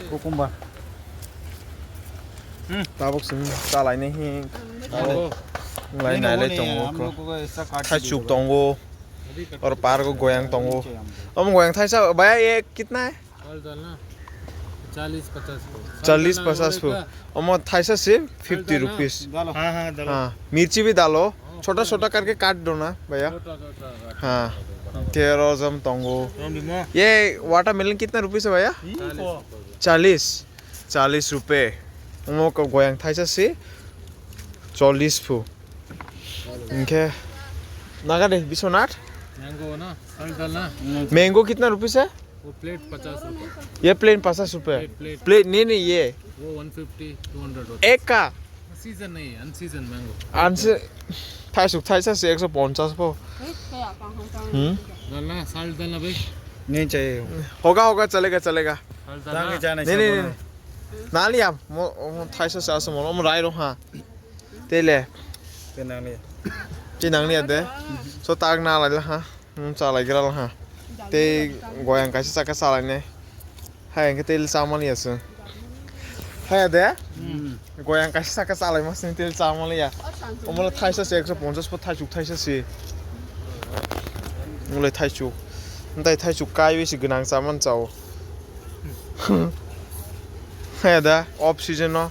Cucumber. ताबकसिम चालायने हि लाइ नाइले तंगो को थाई चुक तंगो और पार को गोयांग तंगो हम गोयांग थाई सा भैया ये कितना है 40-50 फू हम थाई सा सिर्फ 50 रुपीस हाँ मिर्ची भी डालो छोटा छोटा करके काट दो ना भैया हाँ तेरोजम तंगो ये वाटरमेलन कितना रुपीस है भैया 40 रुपए हम को गोयांग थाई सा से 40 फू इनके नागा दे बिस्वनाथ मैंगो कितना रुपीस है वो प्लेट 50 रुपए ये प्लेन 50 रुपए प्लेट नहीं ये वो 150-200 एक का सीजन नहीं है अनसीजन मैंगो आंसे थाई सुक थाई सा से 150 पो डालना साल्ट डालना भाई नहीं चाहिए होगा चलेगा साल्ट डालना नहीं नाली आप मो थाई सा से मो हम राइरो हाँ तेले चिनांगनी आदे सो ताग ना लाइला हाँ चालाय गिरा हाँ ते गोयांग कैसे साका सालायने हाय इनके तेल सामान ये सुन हाय आदे गोयांग कैसे साका सालाय मस्त तेल सामान या ओमला थाई सा से 150 पो थाई सा से ओमले थाई चुक काय बेसि गोनां सामान चाव हाय आदे ऑफ सीजन न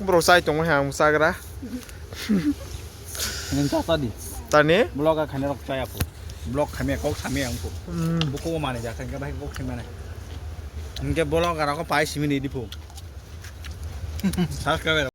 ब्रो साइ दङ हां मुसाग्रा तानि ब्लॉग का खाने रख चाहिए आपको ब्लॉग खाने को खाने हमको बुको माने जाकर इनके भाई को खाने माने इनके ब्लॉग का रखो पाइस में नहीं दिपो सास का